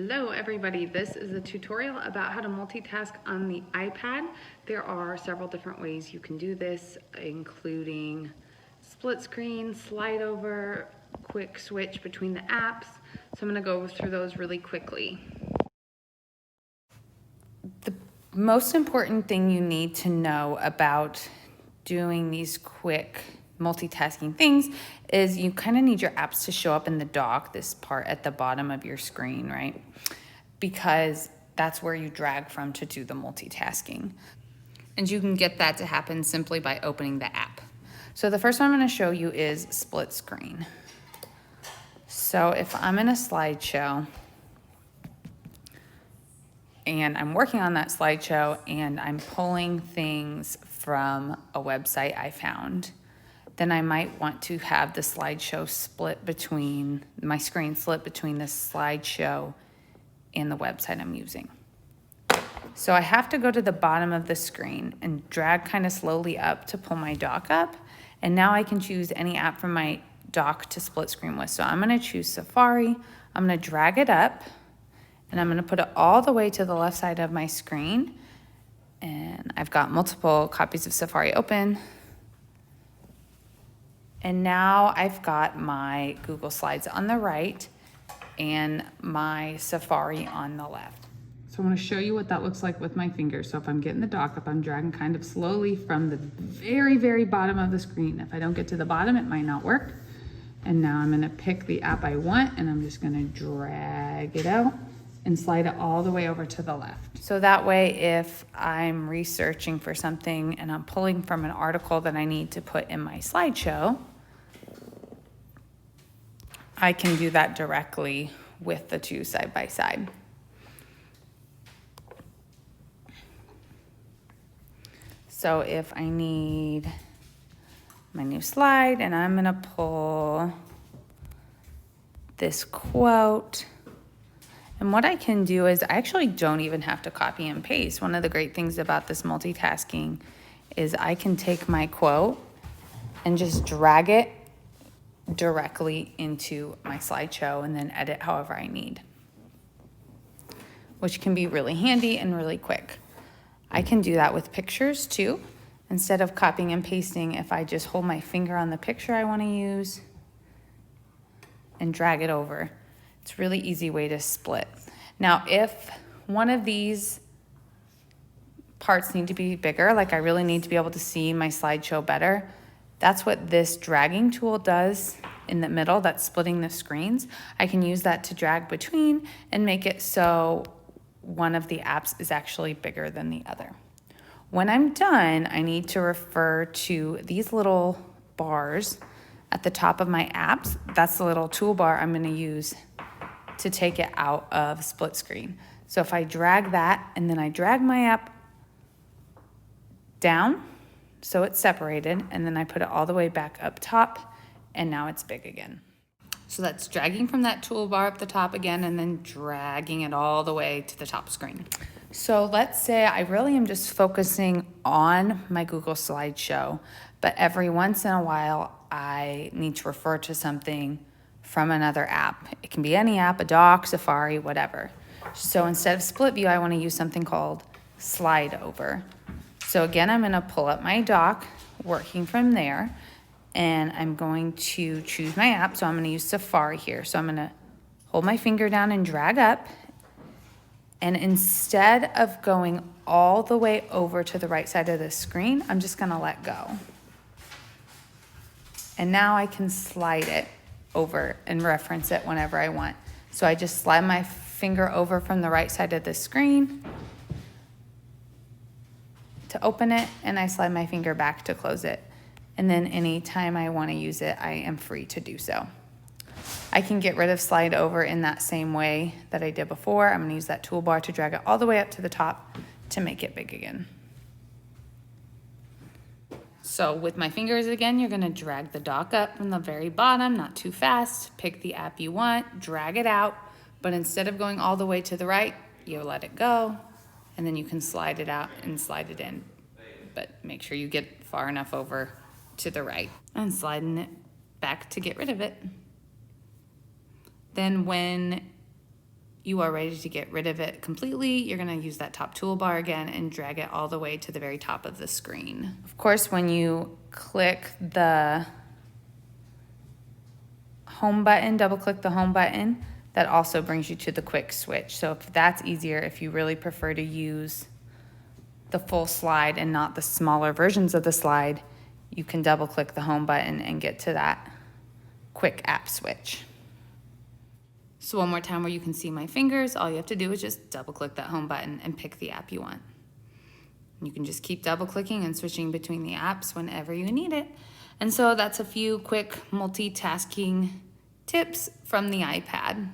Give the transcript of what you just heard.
Hello everybody, this is a tutorial about how to multitask on the iPad. There are several different ways you can do this, including split screen, slide over, quick switch between the apps. So I'm going to go through those really quickly. The most important thing you need to know about doing these quick multitasking things is you kind of need your apps to show up in the dock, this part at the bottom of your screen, right? Because that's where you drag from to do the multitasking. And you can get that to happen simply by opening the app. So the first one I'm going to show you is split screen. So if I'm in a slideshow and I'm working on that slideshow and I'm pulling things from a website I found, then I might want to have the slideshow split between, my screen split between the slideshow and the website I'm using. So I have to go to the bottom of the screen and drag kind of slowly up to pull my dock up. And now I can choose any app from my dock to split screen with. So I'm gonna choose Safari, I'm gonna drag it up, and I'm gonna put it all the way to the left side of my screen. And I've got multiple copies of Safari open. And now I've got my Google Slides on the right and my Safari on the left. So I want to show you what that looks like with my fingers. So if I'm getting the dock up, I'm dragging kind of slowly from the very, very bottom of the screen. If I don't get to the bottom, it might not work. And now I'm going to pick the app I want and I'm just going to drag it out and slide it all the way over to the left. So that way, if I'm researching for something and I'm pulling from an article that I need to put in my slideshow, I can do that directly with the two side by side. So if I need my new slide and I'm gonna pull this quote, and what I can do is I actually don't even have to copy and paste. One of the great things about this multitasking is I can take my quote and just drag it directly into my slideshow and then edit however I need, which can be really handy and really quick. I can do that with pictures too. Instead of copying and pasting, if I just hold my finger on the picture I want to use and drag it over, it's a really easy way to split. Now, if one of these parts need to be bigger, like I really need to be able to see my slideshow better, that's what this dragging tool does in the middle, that's splitting the screens. I can use that to drag between and make it so one of the apps is actually bigger than the other. When I'm done, I need to refer to these little bars at the top of my apps. That's the little toolbar I'm gonna use to take it out of split screen. So if I drag that and then I drag my app down, so it's separated, and then I put it all the way back up top, and now it's big again. So that's dragging from that toolbar up the top again, and then dragging it all the way to the top screen. So let's say I really am just focusing on my Google slideshow, but every once in a while, I need to refer to something from another app. It can be any app, a dock, Safari, whatever. So instead of split view, I want to use something called slide over. So again, I'm gonna pull up my dock, working from there, and I'm going to choose my app. So I'm gonna use Safari here. So I'm gonna hold my finger down and drag up. And instead of going all the way over to the right side of the screen, I'm just gonna let go. And now I can slide it over and reference it whenever I want. So I just slide my finger over from the right side of the screen to open it, and I slide my finger back to close it. And then anytime I want to use it, I am free to do so. I can get rid of slide over in that same way that I did before. I'm going to use that toolbar to drag it all the way up to the top to make it big again. So with my fingers again, you're going to drag the dock up from the very bottom, not too fast. Pick the app you want, drag it out, but instead of going all the way to the right, you let it go. And then you can slide it out and slide it in. But make sure you get far enough over to the right and sliding it back to get rid of it. Then when you are ready to get rid of it completely, you're gonna use that top toolbar again and drag it all the way to the very top of the screen. Of course, when you click the home button, double click the home button, that also brings you to the quick switch. So if that's easier, if you really prefer to use the full slide and not the smaller versions of the slide, you can double click the home button and get to that quick app switch. So one more time where you can see my fingers, all you have to do is just double click that home button and pick the app you want. You can just keep double clicking and switching between the apps whenever you need it. And so that's a few quick multitasking tips from the iPad.